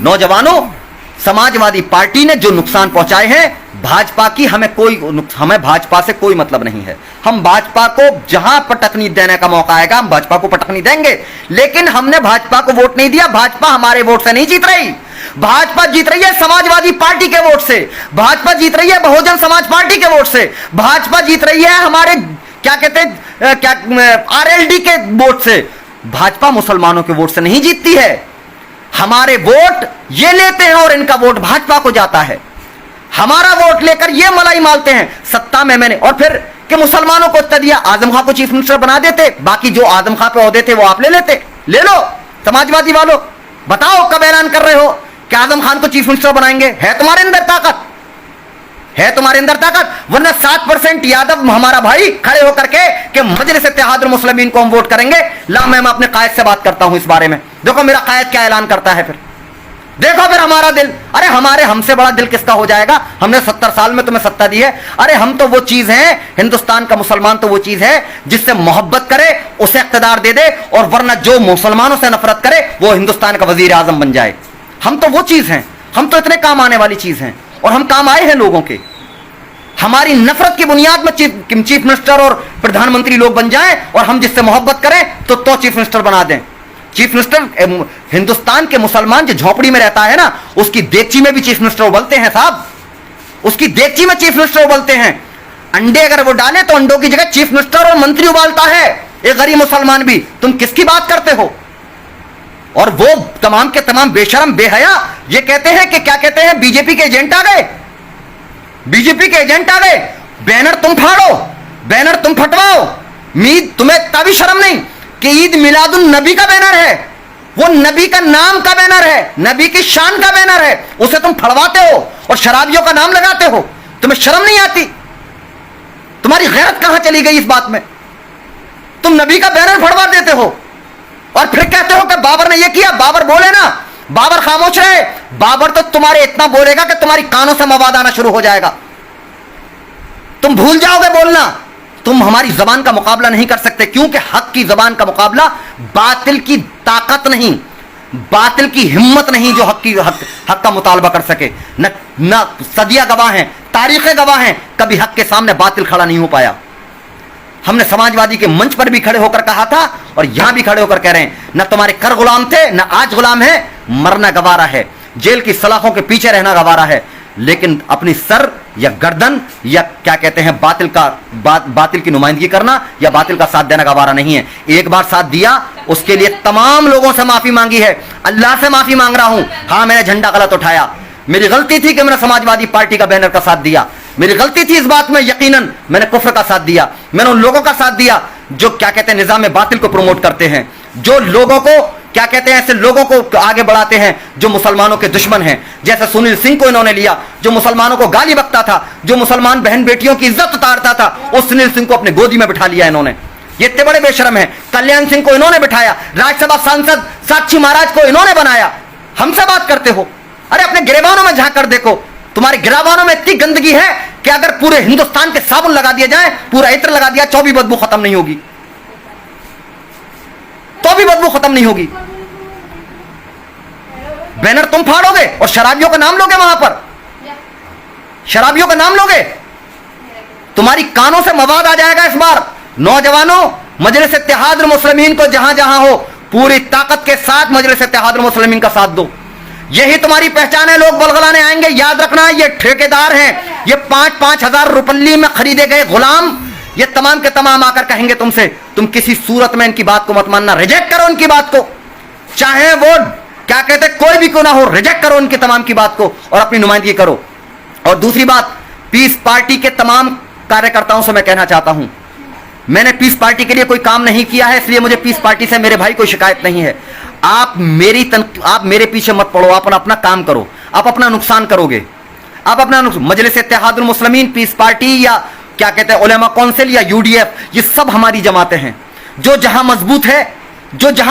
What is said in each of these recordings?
नौजवानों, समाजवादी पार्टी ने जो नुकसान पहुंचाए हैं भाजपा की, हमें भाजपा से कोई मतलब नहीं है। हम भाजपा को जहां पटकनी देने का मौका आएगा हम भाजपा को पटकनी देंगे, लेकिन हमने भाजपा को वोट नहीं दिया। भाजपा हमारे वोट से नहीं जीत रही, भाजपा जीत रही है समाजवादी पार्टी के वोट से, भाजपा जीत रही है बहुजन समाज पार्टी के वोट से, भाजपा जीत रही है हमारे क्या कहते हैं आरएलडी के वोट से। भाजपा मुसलमानों के वोट से नहीं जीतती है। हमारे वोट ये लेते हैं और इनका वोट भाजपा को जाता है। हमारा वोट लेकर ये मलाई मालते हैं सत्ता में मैंने, और फिर कि मुसलमानों को इतना दिया, आजम खां को चीफ मिनिस्टर बना देते, बाकी जो आजम खां पे ओहदे थे वो आप ले लेते। ले लो समाजवादी वालों, बताओ कब ऐलान कर रहे हो कि आजम खान को चीफ मिनिस्टर बनाएंगे? है तुम्हारे अंदर ताकत? है तुम्हारे अंदर ताकत? वरना 7% यादव हमारा भाई खड़े होकर के कि मजलिस इत्तेहादुल मुस्लिमीन को हम वोट करेंगे। ला मैं अपने कायद से बात करता हूं इस बारे में, देखो मेरा कायद क्या ऐलान करता है, फिर देखो फिर हमारा दिल। अरे हमसे बड़ा दिल किसका हो जाएगा? हमने 70 साल में तुम्हें सत्ता दी है। अरे हम तो वो चीज हैं, हिंदुस्तान का मुसलमान तो वो चीज है जिससे मोहब्बत करे उसे इख्तिदार दे दे, और वरना जो मुसलमानों से नफरत करे वो हिंदुस्तान का वजीर आजम बन जाए। हम तो वो चीज हैं, हम तो इतने काम आने वाली चीज हैं, और हम काम आए हैं लोगों के। हमारी नफरत की बुनियाद में चीफ मिनिस्टर और प्रधानमंत्री लोग बन जाएं, और हम जिससे मोहब्बत करें तो चीफ मिनिस्टर बना दें। चीफ मिनिस्टर हिंदुस्तान के मुसलमान जो झोपड़ी में रहता है ना, उसकी देगची में भी चीफ मिनिस्टर उबलते हैं साहब, उसकी देगची में चीफ मिनिस्टर उबलते हैं। अंडे अगर वो डाले तो अंडों की जगह चीफ मिनिस्टर और मंत्री उबालता है एक गरीब मुसलमान भी। तुम किसकी बात करते हो? और वो तमाम के तमाम बेशरम बेहया ये कहते हैं कि क्या कहते हैं, बीजेपी के एजेंट आ गए, बीजेपी के एजेंट आ गए, बैनर तुम फाड़ो, बैनर तुम फटवाओ। तुम्हें तभी शर्म नहीं कि ईद मिलादुन नबी का बैनर है, वो नबी का नाम का बैनर है, नबी की शान का बैनर है, उसे तुम फड़वाते हो और शराबियों का नाम लगाते हो। तुम्हें शर्म नहीं आती? तुम्हारी गैरत कहां चली गई इस बात में? तुम नबी का बैनर फड़वा देते हो और फिर कहते हो कि बाबर ने यह किया। बाबर बोले ना, बाबर खामोश रहे। बाबर तो तुम्हारे इतना बोलेगा कि तुम्हारी कानों से मवाद आना शुरू हो जाएगा, तुम भूल जाओगे बोलना। तुम हमारी जबान का मुकाबला नहीं कर सकते, क्योंकि हक की जबान का मुकाबला बातिल की ताकत नहीं, बातिल की हिम्मत नहीं जो हक का मुतालबा कर सके। न सदियां गवाह हैं, तारीखें गवाह हैं, कभी हक के सामने बातिल खड़ा नहीं हो पाया। हमने समाजवादी के मंच पर भी खड़े होकर कहा था और यहां भी खड़े होकर कह रहे हैं, न तुम्हारे कर गुलाम थे, न आज गुलाम है। मरना गवारा है, जेल की सलाखों के पीछे रहना गवारा है, लेकिन अपनी सर या गर्दन या क्या कहते हैं बातिल की नुमाइंदगी करना या बातिल का साथ देना गवारा नहीं है। एक बार साथ दिया, उसके लिए तमाम लोगों से माफी मांगी है, अल्लाह से माफी मांग रहा हूं। हाँ, मैंने झंडा गलत उठाया, मेरी गलती थी कि मैंने समाजवादी पार्टी का बैनर का साथ दिया, मेरी गलती थी इस बात में, यकीनन मैंने कुफ्र का साथ दिया, मैंने उन लोगों का साथ दिया जो क्या कहते हैं निजाम बातिल को प्रमोट करते हैं, जो लोगों को क्या कहते हैं ऐसे लोगों को आगे बढ़ाते हैं जो मुसलमानों के दुश्मन हैं। जैसे सुनील सिंह को इन्होंने लिया जो मुसलमानों को गाली बकता था, जो मुसलमान बहन बेटियों की इज्जत उतारता था, उस सुनील सिंह को अपने गोदी में बिठा लिया इन्होंने। ये इतने बड़े बेशरम हैं। कल्याण सिंह को इन्होंने बिठाया, राज्यसभा सांसद साक्षी महाराज को इन्होंने बनाया। हमसे बात करते हो? अरे अपने गिरेबानों में झांक कर देखो, तुम्हारे गिरेबानों में इतनी गंदगी है कि अगर पूरे हिंदुस्तान के साबुन लगा दिया जाए, पूरा इत्र लगा दिया, तो भी बदबू खत्म नहीं होगी, तो भी बदबू खत्म नहीं होगी। बैनर तुम फाड़ोगे और शराबियों का नाम लोगे, वहां पर शराबियों का नाम लोगे, तुम्हारी कानों से मवाद आ जाएगा इस बार। नौजवानों, मजलिस इत्तेहादुल मुस्लिमीन को जहां जहां हो पूरी ताकत के साथ मजलिस इत्तेहादुल मुस्लिमीन का साथ दो। यही तुम्हारी पहचान है। लोग बलगलाने आएंगे, याद रखना ये ठेकेदार हैं, ये 5-5 हजार रुपये में खरीदे गए गुलाम, ये तमाम के तमाम आकर कहेंगे तुमसे, तुम किसी सूरत में इनकी बात को मत मानना, रिजेक्ट करो उनकी बात को, चाहे वो क्या कहते कोई भी क्यों ना हो, रिजेक्ट करो उनकी तमाम की बात को और अपनी नुमाइंदगी करो। और दूसरी बात, पीस पार्टी के तमाम कार्यकर्ताओं से मैं कहना चाहता हूं, मैंने पीस पार्टी के लिए कोई काम नहीं किया है, इसलिए मुझे पीस पार्टी से मेरे भाई कोई शिकायत नहीं है। आप मेरे पीछे मत पड़ो, आप अपना काम करो, आप अपना नुकसान करोगे, आप अपना मजलिस इत्तेहादुल मुस्लिमीन, पीस पार्टी या क्या कहते हैं उलेमा काउंसिल या यूडीएफ, ये सब हमारी जमातें हैं। जो जहां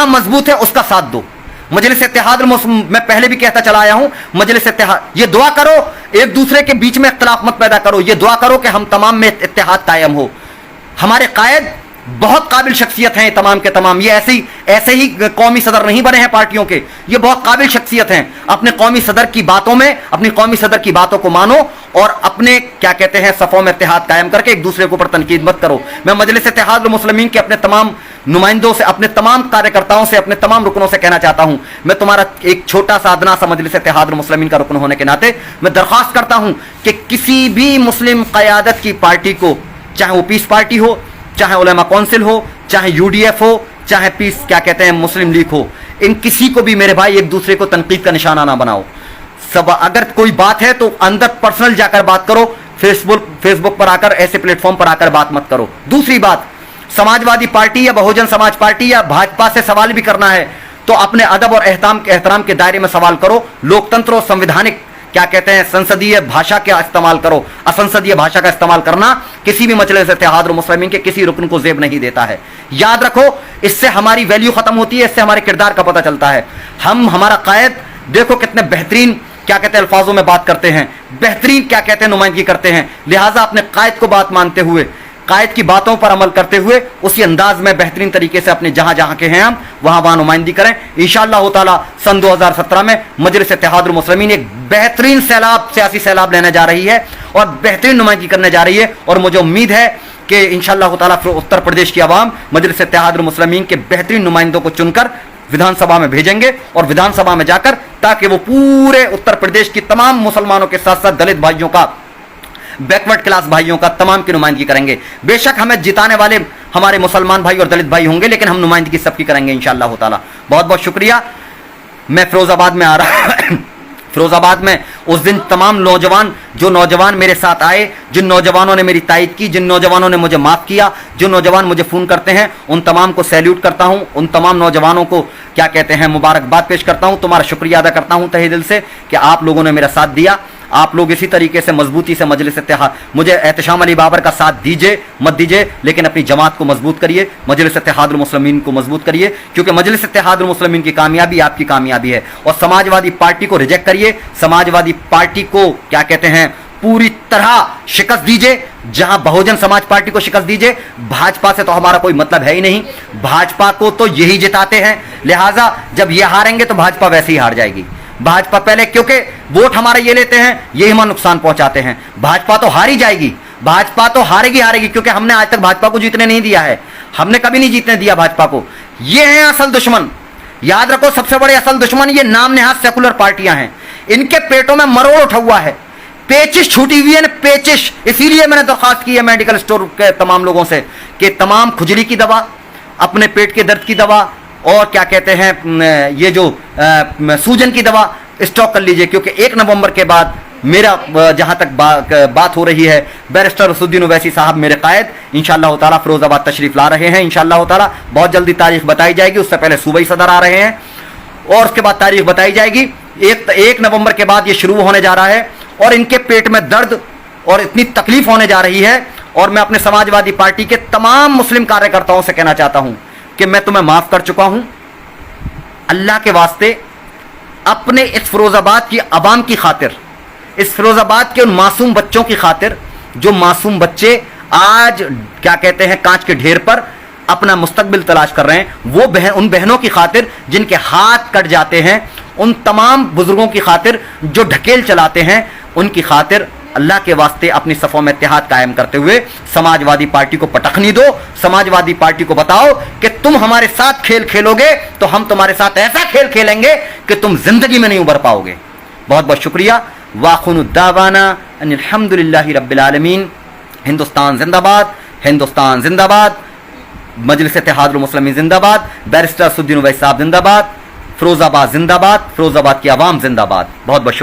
मजबूत है उसका साथ दो। मजलिस इत्तेहादुल मुस्लिमीन, मैं पहले भी कहता चला आया हूं, मजलिस इत्तेहाद, ये दुआ करो एक दूसरे के बीच में इख्तिलाफ मत पैदा करो, ये दुआ करो कि हम तमाम में इत्तेहाद कायम हो। हमारे कायद बहुत काबिल शख्सियत हैं तमाम के तमाम। ये ऐसे ही कौमी सदर नहीं बने हैं पार्टियों के, ये बहुत काबिल शख्सियत हैं। अपने कौमी सदर की बातों में, अपनी कौमी सदर की बातों को मानो और अपने क्या कहते हैं सफ़ों में इत्तेहाद कायम करके एक दूसरे के ऊपर तनकीद मत करो। मैं मजलिस इत्तेहादुल मुस्लिमीन के अपने तमाम नुमाइंदों से, अपने तमाम कार्यकर्ताओं से, अपने तमाम रुकनों से कहना चाहता हूं, मैं तुम्हारा एक छोटा सा अदना सा मजलिस इत्तेहादुल मुस्लिमीन का रुकन होने के नाते मैं दरख्वास्त करता हूं कि किसी भी मुस्लिम क़यादत की पार्टी को, चाहे वो पीस पार्टी हो, चाहे उलेमा काउंसिल हो, चाहे यूडीएफ हो, चाहे पीस क्या कहते हैं मुस्लिम लीग हो, इन किसी को भी मेरे भाई एक दूसरे को तनकीद का निशाना ना बनाओ। सब अगर कोई बात है तो अंदर पर्सनल जाकर बात करो, फेसबुक पर आकर, ऐसे प्लेटफॉर्म पर आकर बात मत करो। दूसरी बात, समाजवादी पार्टी या बहुजन समाज पार्टी या भाजपा से सवाल भी करना है तो अपने अदब और एहतराम के दायरे में सवाल करो। लोकतंत्र और संवैधानिक क्या कहते हैं संसदीय भाषा का इस्तेमाल करो। असंसदीय भाषा का इस्तेमाल करना किसी भी मजलिस इत्तेहादुल मुस्लिमीन के किसी रुकन को जेब नहीं देता है। याद रखो, इससे हमारी वैल्यू खत्म होती है, इससे हमारे किरदार का पता चलता है। हमारा कायद देखो कितने बेहतरीन क्या कहते हैं अल्फाजों में बात करते हैं, बेहतरीन क्या कहते हैं नुमाइंदगी करते हैं। लिहाजा अपने कायद को बात मानते हुए, कायद की बातों पर अमल करते हुए उसी अंदाज में बेहतरीन तरीके से अपने जहां जहां के हैं हम वहां नुमाइंदगी करें। इंशाअल्लाह ताला सन 2017 में मजलिस इत्तेहादुल मुस्लिमीन एक बेहतरीन सियासी सैलाब लेने जा रही है और बेहतरीन नुमाइंदगी करने जा रही है। और मुझे उम्मीद है कि इंशाअल्लाह ताला उत्तर प्रदेश की आवाम मजलिस इत्तेहादुल मुस्लिमीन के बेहतरीन नुमाइंदों को चुनकर विधानसभा में भेजेंगे और विधानसभा में जाकर ताकि वो पूरे उत्तर प्रदेश की तमाम मुसलमानों के साथ साथ दलित भाइयों का, बैकवर्ड क्लास भाइयों का तमाम की नुमाइंदगी करेंगे। बेशक हमें जिताने वाले हमारे मुसलमान भाई और दलित भाई होंगे, लेकिन हम नुमाइंदगी सबकी करेंगे इंशाअल्लाह ताला। बहुत बहुत शुक्रिया। मैं फिरोजाबाद में आ रहा फिरोजाबाद में उस दिन तमाम जो नौजवान मेरे साथ आए, जिन नौजवानों ने मेरी तायद की, जिन नौजवानों ने मुझे माफ़ किया, जो नौजवान मुझे फ़ोन करते हैं, उन तमाम को सैल्यूट करता हूं। उन तमाम नौजवानों को क्या कहते हैं मुबारकबाद पेश करता हूं। तुम्हारा शुक्रिया अदा करता हूं तहे दिल से कि आप लोगों ने मेरा साथ दिया। आप लोग इसी तरीके से मजबूती से मजलिस इत्तेहाद, मुझे एहतशाम अली बाबर का साथ दीजिए मत दीजिए, लेकिन अपनी जमात को मजबूत करिए, मजलिस इत्तेहादुल मुस्लिमीन को मजबूत करिए, क्योंकि मजलिस इत्तेहादुल मुस्लिमीन की कामयाबी आपकी कामयाबी है। और समाजवादी पार्टी को रिजेक्ट करिए, समाजवादी पार्टी को क्या कहते हैं पूरी तरह शिकस्त दीजिए। जहां बहुजन समाज पार्टी को शिकस्त दीजिए, भाजपा से तो हमारा कोई मतलब है ही नहीं, भाजपा को तो यही जिताते हैं। लिहाजा जब ये हारेंगे तो भाजपा वैसे ही हार जाएगी। भाजपा पहले, क्योंकि वोट हमारे ये लेते हैं, ये हमारा नुकसान पहुंचाते हैं। भाजपा तो हारी जाएगी, भाजपा तो हारेगी, क्योंकि हमने आज तक भाजपा को जीतने नहीं दिया है, हमने कभी नहीं जीतने दिया भाजपा को। ये हैं असल दुश्मन। याद रखो, सबसे बड़े असल दुश्मन ये नाम नेहाद सेकुलर पार्टियां हैं। इनके पेटों में मरोड़ उठा हुआ है, पेचिश छूटी हुई है, पेचिश। इसीलिए मैंने दरख्वास्त की है मेडिकल स्टोर के तमाम लोगों से कि तमाम खुजली की दवा, अपने पेट के दर्द की दवा और क्या कहते हैं ये जो सूजन की दवा स्टॉक कर लीजिए, क्योंकि 1 नवंबर के बाद मेरा जहां तक बात हो रही है, बैरिस्टर रसूद्दीन ओवैसी साहब मेरे कायद इंशाअल्लाह ताला फिरोजाबाद तशरीफ ला रहे हैं। इंशाअल्लाह ताला बहुत जल्दी तारीख बताई जाएगी, उससे पहले सूबाई सदर आ रहे हैं और उसके बाद तारीख बताई जाएगी। 1 नवंबर के बाद ये शुरू होने जा रहा है और इनके पेट में दर्द और इतनी तकलीफ होने जा रही है। और मैं अपने समाजवादी पार्टी के तमाम मुस्लिम कार्यकर्ताओं से कहना चाहता हूं कि मैं तुम्हें माफ कर चुका हूं। अल्लाह के वास्ते अपने इस फिरोजाबाद की आवाम की खातिर, इस फिरोजाबाद के उन मासूम बच्चों की खातिर, जो मासूम बच्चे आज क्या कहते हैं कांच के ढेर पर अपना मुस्तकबिल तलाश कर रहे हैं, वो उन बहनों की खातिर जिनके हाथ कट जाते हैं, उन तमाम बुजुर्गों की खातिर जो ढकेल चलाते हैं, उनकी खातिर अल्लाह के वास्ते अपनी सफ़ों में इत्तेहाद कायम करते हुए समाजवादी पार्टी को पटखनी दो। समाजवादी पार्टी को बताओ कि तुम हमारे साथ खेल खेलोगे तो हम तुम्हारे साथ ऐसा खेल खेलेंगे कि तुम जिंदगी में नहीं उबर पाओगे। बहुत बहुत शुक्रिया। वाखुनुद्दावाना अल्हम्दुलिल्लाहि रब्बिल आलमीन। हिंदुस्तान जिंदाबाद, हिंदुस्तान जिंदाबाद, मजलिस इत्तेहादुल मुस्लिमीन जिंदाबाद, बैरिस्टर रसूद्दीन ओवैसी साहब जिंदाबाद, फिरोजाबाद जिंदाबाद, फिरोजाबाद की आवाम जिंदाबाद। बहुत बहुत शुक्रिया।